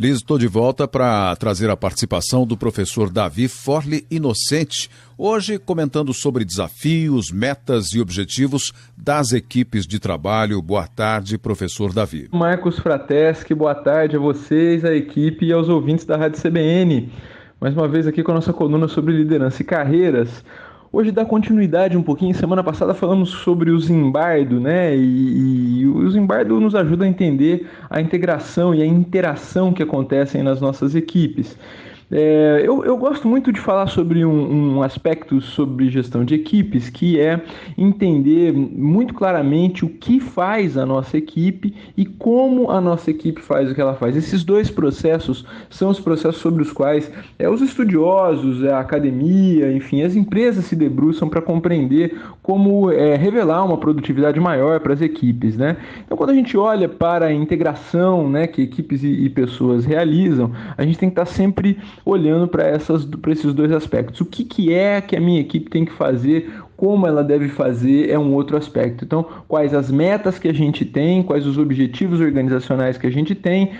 Liz, estou de volta para trazer a participação do professor Davi Forli Inocente, hoje comentando sobre desafios, metas e objetivos das equipes de trabalho. Boa tarde, professor Davi. Marcos Frateschi, boa tarde a vocês, à equipe e aos ouvintes da Rádio CBN. Mais uma vez aqui com a nossa coluna sobre liderança e carreiras. Hoje dá continuidade um pouquinho. Semana passada falamos sobre o Zimbardo, né? E o Zimbardo nos ajuda a entender a integração e a interação que acontecem nas nossas equipes. Eu gosto muito de falar sobre um aspecto sobre gestão de equipes, que é entender muito claramente o que faz a nossa equipe e como a nossa equipe faz o que ela faz. Esses dois processos são os processos sobre os quais os estudiosos, a academia, enfim, as empresas se debruçam para compreender como revelar uma produtividade maior para as equipes, né? Então, quando a gente olha para a integração, né, que equipes e pessoas realizam, a gente tem que estar sempre olhando para esses dois aspectos. O que é que a minha equipe tem que fazer, como ela deve fazer é um outro aspecto. Então, quais as metas que a gente tem, quais os objetivos organizacionais que a gente tem,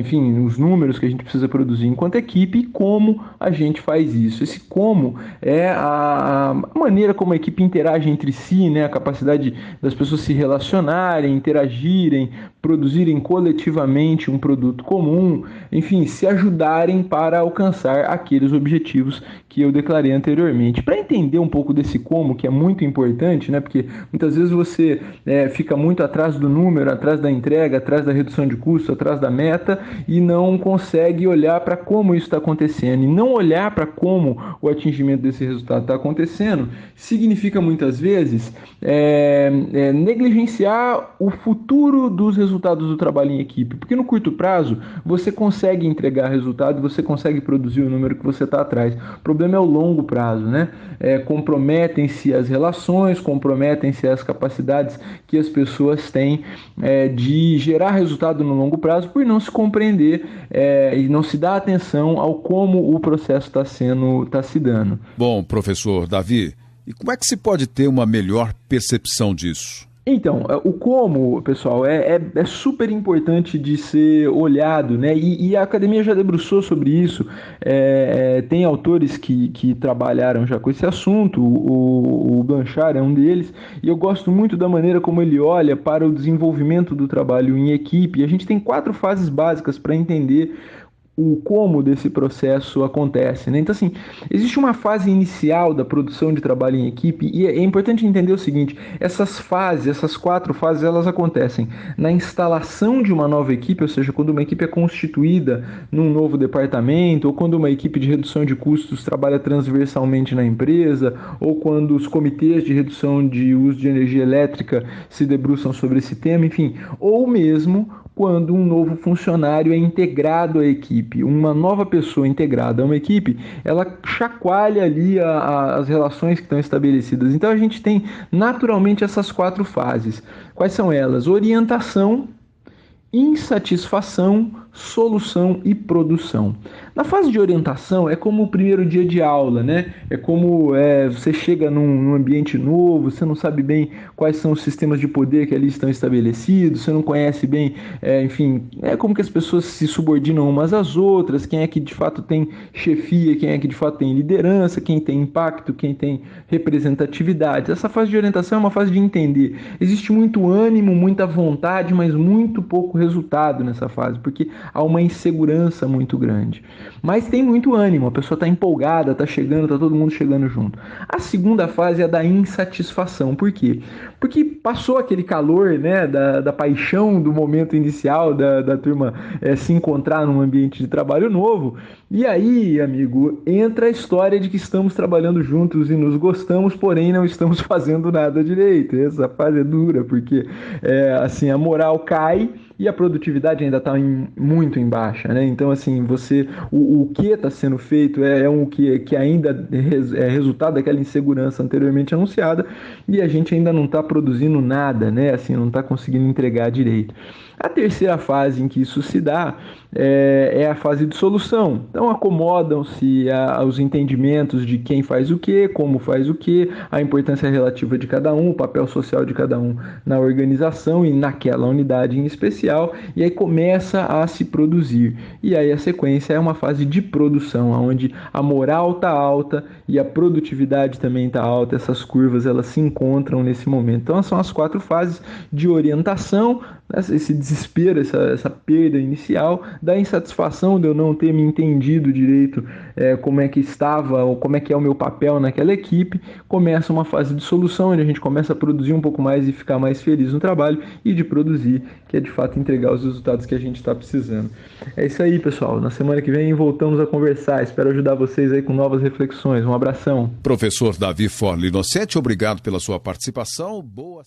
enfim, os números que a gente precisa produzir enquanto equipe e como a gente faz isso. Esse como é a maneira como a equipe interage entre si, né? A capacidade das pessoas se relacionarem, interagirem, produzirem coletivamente um produto comum, enfim, se ajudarem para alcançar aqueles objetivos que eu declarei anteriormente. Para entender um pouco desse como, que é muito importante, né? Porque muitas vezes você fica muito atrás do número, atrás da entrega, atrás da redução de custo, atrás da meta e não consegue olhar para como isso está acontecendo. E não olhar para como o atingimento desse resultado está acontecendo significa muitas vezes negligenciar o futuro dos resultados do trabalho em equipe. Porque no curto prazo você consegue entregar resultado, você consegue produzir o número que você está atrás. O problema é o longo prazo, né? Comprometem-se as relações, comprometem-se as capacidades que as pessoas têm de gerar resultado no longo prazo por não se compreender e não se dar atenção ao como o processo está se dando. Bom, professor Davi, e como é que se pode ter uma melhor percepção disso? Então, o como, pessoal, é super importante de ser olhado, né? E a academia já debruçou sobre isso. Tem autores que trabalharam já com esse assunto, o Blanchard é um deles, e eu gosto muito da maneira como ele olha para o desenvolvimento do trabalho em equipe. A gente tem 4 fases básicas para entender o como desse processo acontece, né? Então, assim, existe uma fase inicial da produção de trabalho em equipe e é importante entender o seguinte: essas 4 fases, elas acontecem na instalação de uma nova equipe, ou seja, quando uma equipe é constituída num novo departamento, ou quando uma equipe de redução de custos trabalha transversalmente na empresa, ou quando os comitês de redução de uso de energia elétrica se debruçam sobre esse tema, enfim, ou mesmo quando um novo funcionário é integrado à equipe. Uma nova pessoa integrada a uma equipe, ela chacoalha ali as relações que estão estabelecidas. Então a gente tem naturalmente essas 4 fases. Quais são elas? Orientação, insatisfação, solução e produção. Na fase de orientação é como o primeiro dia de aula, né? É como você chega num ambiente novo, você não sabe bem quais são os sistemas de poder que ali estão estabelecidos, você não conhece bem, enfim, é como que as pessoas se subordinam umas às outras, quem é que de fato tem chefia, quem é que de fato tem liderança, quem tem impacto, quem tem representatividade. Essa fase de orientação é uma fase de entender. Existe muito ânimo, muita vontade, mas muito pouco resultado nessa fase, porque há uma insegurança muito grande. Mas tem muito ânimo, a pessoa está empolgada, está chegando, está todo mundo chegando junto. A segunda fase é a da insatisfação. Por quê? Porque passou aquele calor, né, da paixão do momento inicial da turma se encontrar num ambiente de trabalho novo. E aí, amigo, entra a história de que estamos trabalhando juntos e nos gostamos, porém não estamos fazendo nada direito. Essa fase é dura, porque assim, a moral cai e a produtividade ainda está muito em baixa, né? Então, assim, o que está sendo feito é um que ainda é resultado daquela insegurança anteriormente anunciada e a gente ainda não está produzindo nada, né? Assim, não está conseguindo entregar direito. A terceira fase em que isso se dá é a fase de solução. Então acomodam-se aos entendimentos de quem faz o que, como faz o que, a importância relativa de cada um, o papel social de cada um na organização e naquela unidade em especial, e aí começa a se produzir. E aí a sequência é uma fase de produção, onde a moral está alta e a produtividade também está alta, essas curvas elas se encontram nesse momento. Então são as 4 fases de orientação, esse desespero, essa perda inicial, da insatisfação de eu não ter me entendido direito como é que estava ou como é que é o meu papel naquela equipe. Começa uma fase de solução, onde a gente começa a produzir um pouco mais e ficar mais feliz no trabalho, e de produzir, que é de fato entregar os resultados que a gente está precisando. É isso aí, pessoal. Na semana que vem voltamos a conversar. Espero ajudar vocês aí com novas reflexões. Um abração. Professor Davi Forli Inocente, obrigado pela sua participação. Boa